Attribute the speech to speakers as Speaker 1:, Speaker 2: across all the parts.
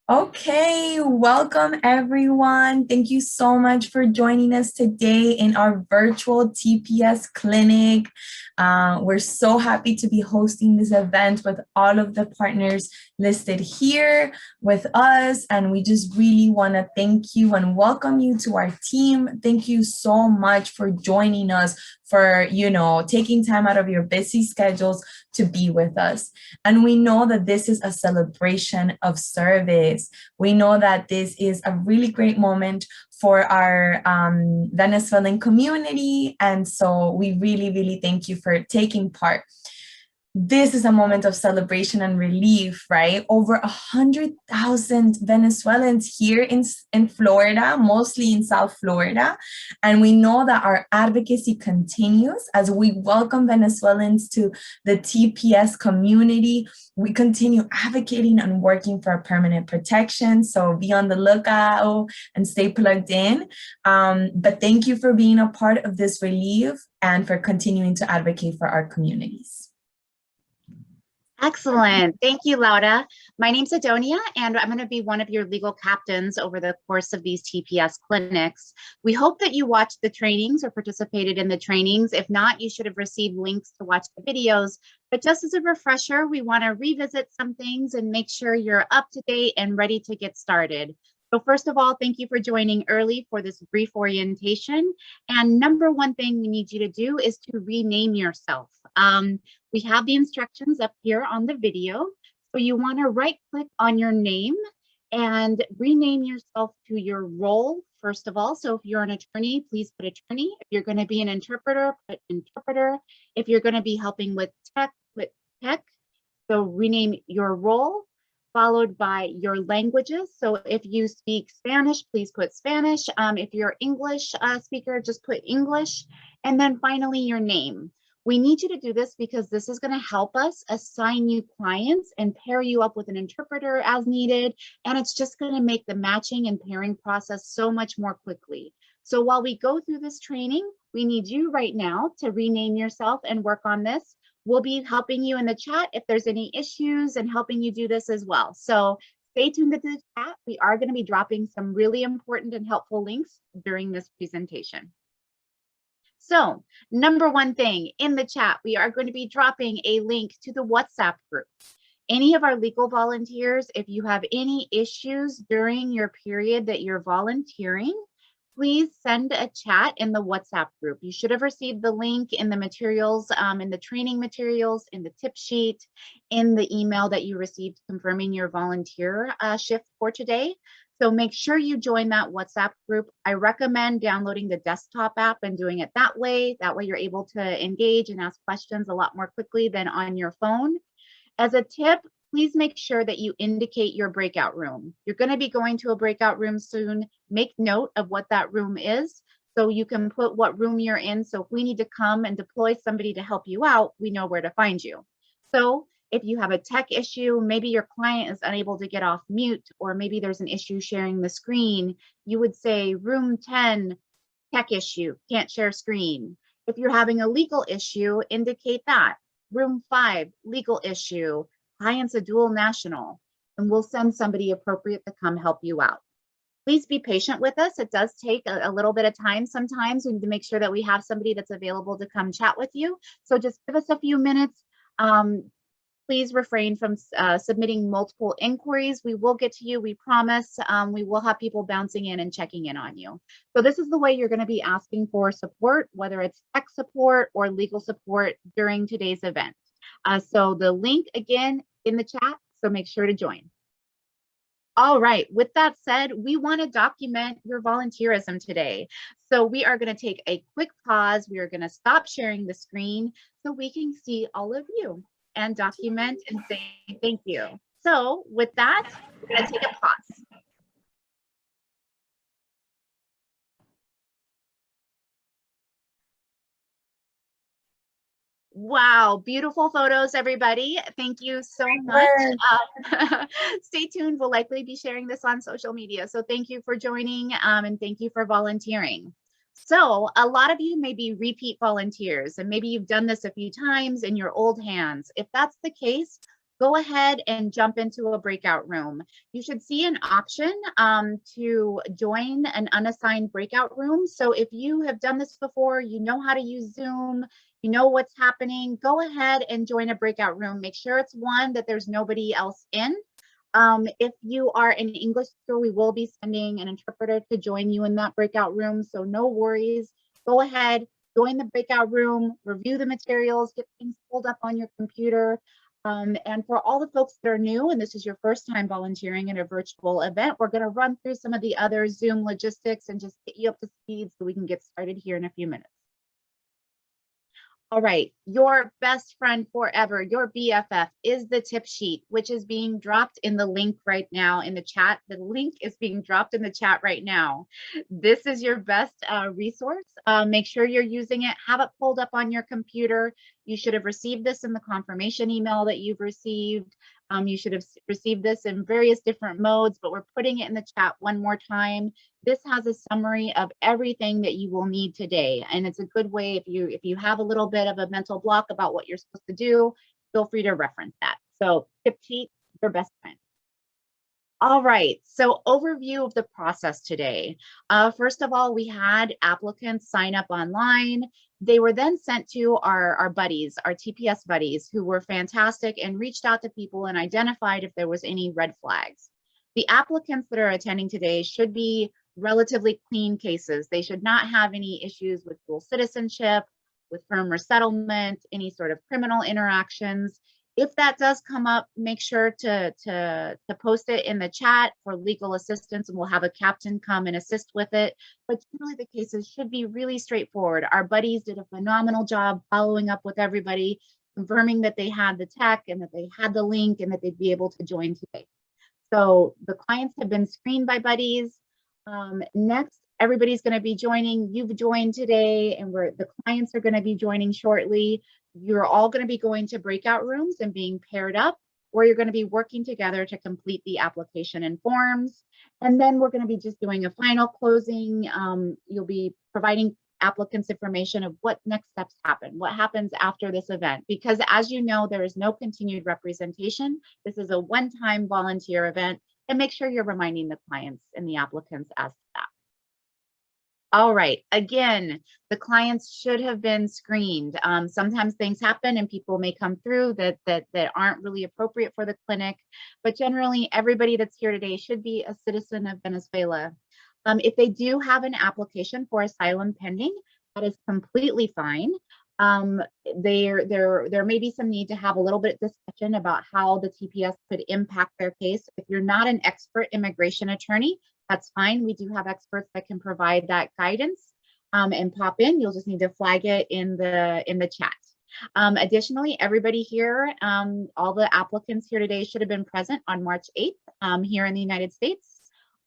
Speaker 1: Okay, welcome everyone. Thank you so much for joining us today in our virtual TPS clinic. We're so happy to be hosting this event with all of the partners listed here with us. And we just really want to thank you and welcome you to our team. Thank you so much for joining us, for, taking time out of your busy schedules to be with us. And we know that this is a celebration of service. We know that this is a really great moment for our Venezuelan community. And so we really, really thank you for taking part. This is a moment of celebration and relief, right? Over 100,000 Venezuelans here in Florida, mostly in South Florida. And we know that our advocacy continues as we welcome Venezuelans to the TPS community. We continue advocating and working for permanent protection. So be on the lookout and stay plugged in. But thank you for being a part of this relief and for continuing to advocate for our communities.
Speaker 2: Excellent. Thank you, Laura. My name's Adonia, and I'm going to be one of your legal captains over the course of these TPS clinics. We hope that you watched the trainings or participated in the trainings. If not, you should have received links to watch the videos. But just as a refresher, we want to revisit some things and make sure you're up to date and ready to get started. So first of all, thank you for joining early for this brief orientation. And number one thing we need you to do is to rename yourself. We have the instructions up here on the video. So you want to right click on your name and rename yourself to your role, first of all. So if you're an attorney, please put attorney. If you're going to be an interpreter, put interpreter. If you're going to be helping with tech, put tech. So rename your role, followed by your languages. So if you speak Spanish, please put Spanish. If you're English speaker, just put English. And then finally your name. We need you to do this because this is going to help us assign you clients and pair you up with an interpreter as needed. And it's just going to make the matching and pairing process so much more quickly. So while we go through this training, we need you right now to rename yourself and work on this. We'll be helping you in the chat if there's any issues and helping you do this as well. So stay tuned to the chat. We are going to be dropping some really important and helpful links during this presentation. So number one thing in the chat, we are going to be dropping a link to the WhatsApp group. Any of our legal volunteers, if you have any issues during your period that you're volunteering, please send a chat in the WhatsApp group. You should have received the link in the materials, in the training materials, in the tip sheet, in the email that you received confirming your volunteer shift for today. So make sure you join that WhatsApp group. I recommend downloading the desktop app and doing it that way. That way you're able to engage and ask questions a lot more quickly than on your phone. As a tip, please make sure that you indicate your breakout room. You're going to be going to a breakout room soon. Make note of what that room is so you can put what room you're in. So if we need to come and deploy somebody to help you out, we know where to find you. So if you have a tech issue, maybe your client is unable to get off mute, or maybe there's an issue sharing the screen, you would say room 10, tech issue, can't share screen. If you're having a legal issue, indicate that. Room 5, legal issue, client's a dual national, and we'll send somebody appropriate to come help you out. Please be patient with us. It does take a little bit of time sometimes. We need to make sure that we have somebody that's available to come chat with you. So just give us a few minutes. Please refrain from submitting multiple inquiries. We will get to you, we promise. We will have people bouncing in and checking in on you. So this is the way you're going to be asking for support, whether it's tech support or legal support during today's event. So the link again in the chat, so make sure to join. All right, with that said, we want to document your volunteerism today. So we are going to take a quick pause. We are going to stop sharing the screen so we can see all of you and document and say thank you. So with that, we're going to take a pause. Wow, beautiful photos, everybody. Thank you so much. Stay tuned. We'll likely be sharing this on social media. So thank you for joining and thank you for volunteering. So a lot of you may be repeat volunteers and maybe you've done this a few times in your old hands. If that's the case, go ahead and jump into a breakout room. You should see an option to join an unassigned breakout room. So if you have done this before, you know how to use Zoom, you know what's happening, go ahead and join a breakout room. Make sure it's one that there's nobody else in. If you are an English speaker, we will be sending an interpreter to join you in that breakout room. So no worries. Go ahead, join the breakout room, review the materials, get things pulled up on your computer. And for all the folks that are new, and this is your first time volunteering in a virtual event, we're going to run through some of the other Zoom logistics and just get you up to speed so we can get started here in a few minutes. All right, your best friend forever, your BFF, is the tip sheet, which is being dropped in the link right now in the chat. The link is being dropped in the chat right now. This is your best resource. Make sure you're using it. Have it pulled up on your computer. You should have received this in the confirmation email that you've received. You should have received this in various different modes, but we're putting it in the chat one more time. This has a summary of everything that you will need today. And it's a good way if you have a little bit of a mental block about what you're supposed to do, feel free to reference that. So tip sheet, your best friend. All right, so overview of the process today. First of all, we had applicants sign up online. They were then sent to our buddies, our TPS buddies, who were fantastic and reached out to people and identified if there was any red flags. The applicants that are attending today should be relatively clean cases. They should not have any issues with dual citizenship, with firm resettlement, any sort of criminal interactions. If that does come up, make sure to post it in the chat for legal assistance, and we'll have a captain come and assist with it. But generally the cases should be really straightforward. Our buddies did a phenomenal job following up with everybody, confirming that they had the tech and that they had the link and that they'd be able to join today. So the clients have been screened by buddies. Next, everybody's going to be joining. You've joined today, and the clients are going to be joining shortly. You're all going to be going to breakout rooms and being paired up, or you're going to be working together to complete the application and forms. And then we're going to be just doing a final closing. You'll be providing applicants information of what next steps happen, what happens after this event. Because as you know, there is no continued representation. This is a one-time volunteer event, and make sure you're reminding the clients and the applicants as to that. All right, again, the clients should have been screened. Sometimes things happen and people may come through that aren't really appropriate for the clinic, but generally everybody that's here today should be a citizen of Venezuela. If they do have an application for asylum pending, that is completely fine. There may be some need to have a little bit of discussion about how the TPS could impact their case. If you're not an expert immigration attorney, that's fine. We do have experts that can provide that guidance and pop in. You'll just need to flag it in the chat. Additionally, everybody here, all the applicants here today should have been present on March 8th here in the United States.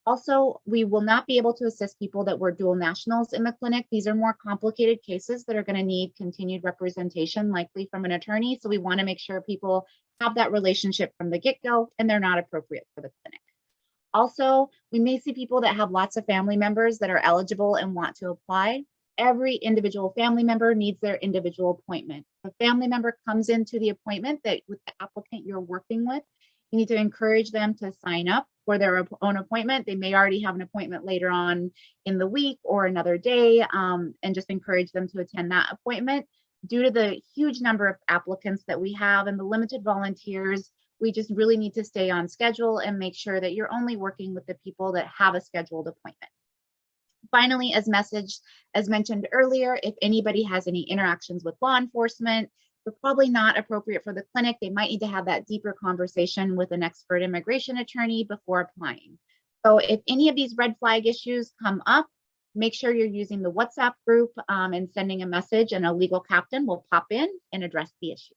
Speaker 2: Also, we will not be able to assist people that were dual nationals in the clinic. These are more complicated cases that are going to need continued representation, likely from an attorney. So we want to make sure people have that relationship from the get-go and they're not appropriate for the clinic. Also, we may see people that have lots of family members that are eligible and want to apply. Every individual family member needs their individual appointment. If a family member comes into the appointment that with the applicant you're working with, you need to encourage them to sign up for their own appointment. They may already have an appointment later on in the week or another day, and just encourage them to attend that appointment. Due to the huge number of applicants that we have and the limited volunteers, we just really need to stay on schedule and make sure that you're only working with the people that have a scheduled appointment. Finally, as mentioned earlier, if anybody has any interactions with law enforcement, they're probably not appropriate for the clinic. They might need to have that deeper conversation with an expert immigration attorney before applying. So if any of these red flag issues come up, make sure you're using the WhatsApp group and sending a message, and a legal captain will pop in and address the issue.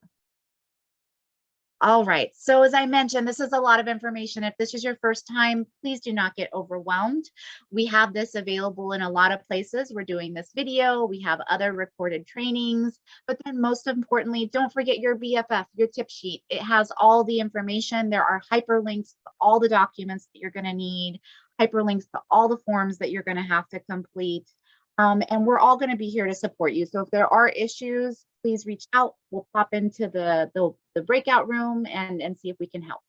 Speaker 2: All right, so as I mentioned, this is a lot of information. If this is your first time, please do not get overwhelmed. We have this available in a lot of places. We're doing this video, we have other recorded trainings, but then most importantly, don't forget your BFF, your tip sheet. It has all the information. There are hyperlinks to all the documents that you're gonna need, hyperlinks to all the forms that you're gonna have to complete. And we're all gonna be here to support you. So if there are issues, please reach out. We'll pop into the the breakout room and see if we can help.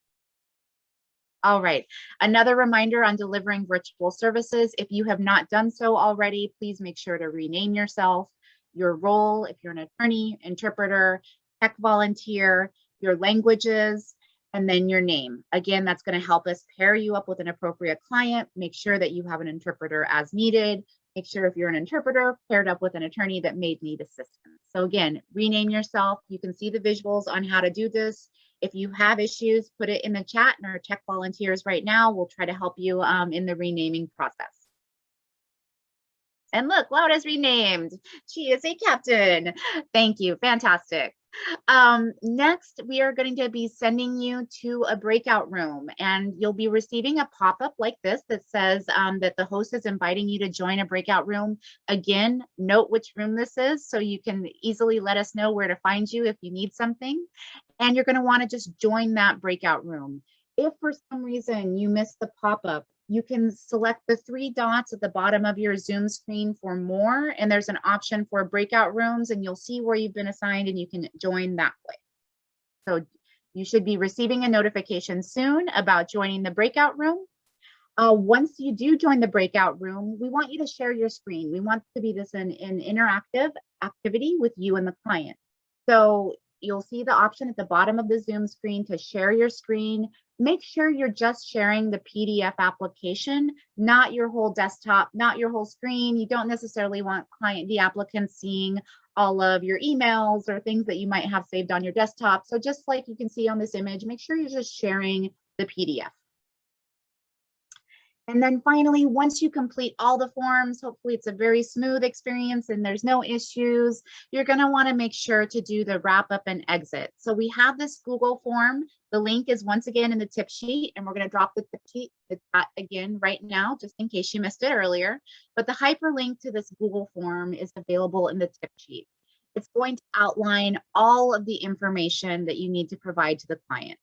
Speaker 2: All right, another reminder on delivering virtual services. If you have not done so already, please make sure to rename yourself, your role, if you're an attorney, interpreter, tech volunteer, your languages, and then your name. Again, that's going to help us pair you up with an appropriate client. Make sure that you have an interpreter as needed. Make sure if you're an interpreter, paired up with an attorney that may need assistance. So again, rename yourself. You can see the visuals on how to do this. If you have issues, put it in the chat, and our tech volunteers right now will try to help you in the renaming process. And look, Laura's renamed. She is a captain. Thank you. Fantastic. Next, we are going to be sending you to a breakout room, and you'll be receiving a pop-up like this that says that the host is inviting you to join a breakout room. Again, note which room this is so you can easily let us know where to find you if you need something. And you're going to want to just join that breakout room. If for some reason you missed the pop-up, you can select the 3 dots at the bottom of your Zoom screen for more, and there's an option for breakout rooms, and you'll see where you've been assigned and you can join that way. So you should be receiving a notification soon about joining the breakout room. Once you do join the breakout room, we want you to share your screen. We want to be this an interactive activity with you and the client. So you'll see the option at the bottom of the Zoom screen to share your screen. Make sure you're just sharing the PDF application, not your whole desktop, not your whole screen. You don't necessarily want the applicant seeing all of your emails or things that you might have saved on your desktop. So just like you can see on this image, make sure you're just sharing the PDF. And then finally, once you complete all the forms, hopefully it's a very smooth experience and there's no issues, you're going to want to make sure to do the wrap up and exit. So we have this Google form. The link is once again in the tip sheet, and we're going to drop the tip sheet again right now, just in case you missed it earlier. But the hyperlink to this Google form is available in the tip sheet. It's going to outline all of the information that you need to provide to the client.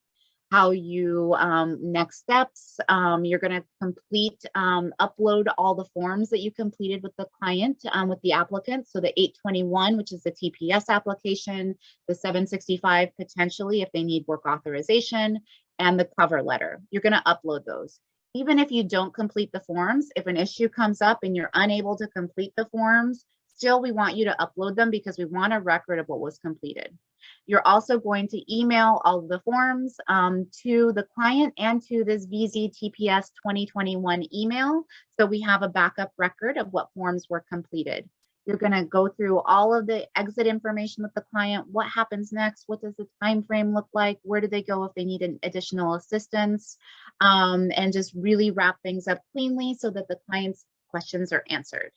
Speaker 2: How you next steps, you're going to complete, upload all the forms that you completed with the client, with the applicant. So the 821, which is the TPS application, the 765 potentially if they need work authorization, and the cover letter. You're going to upload those. Even if you don't complete the forms, if an issue comes up and you're unable to complete the forms, still we want you to upload them because we want a record of what was completed. You're also going to email all of the forms to the client and to this VZ TPS 2021 email. So we have a backup record of what forms were completed. You're going to go through all of the exit information with the client. What happens next? What does the time frame look like? Where do they go if they need an additional assistance? And just really wrap things up cleanly so that the client's questions are answered.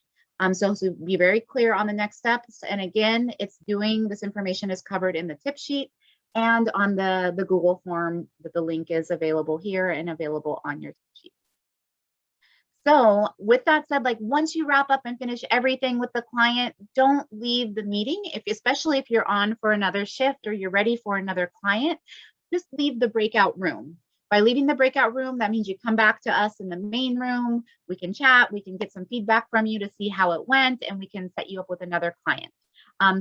Speaker 2: So be very clear on the next steps. And again, this information is covered in the tip sheet and on the Google form that the link is available here and available on your tip sheet. So with that said, like once you wrap up and finish everything with the client, don't leave the meeting, especially if you're on for another shift or you're ready for another client, just leave the breakout room. By leaving the breakout room, that means you come back to us in the main room. We can chat, we can get some feedback from you to see how it went, and we can set you up with another client.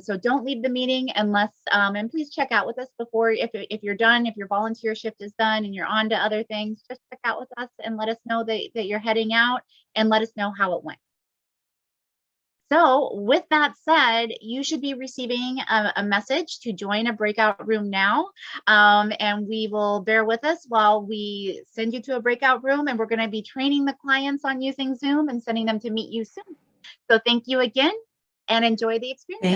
Speaker 2: So don't leave the meeting unless, and please check out with us before, if you're done, if your volunteer shift is done and you're on to other things, just check out with us and let us know that you're heading out and let us know how it went. So with that said, you should be receiving a message to join a breakout room now. And we will bear with us while we send you to a breakout room, and we're going to be training the clients on using Zoom and sending them to meet you soon. So thank you again and enjoy the experience.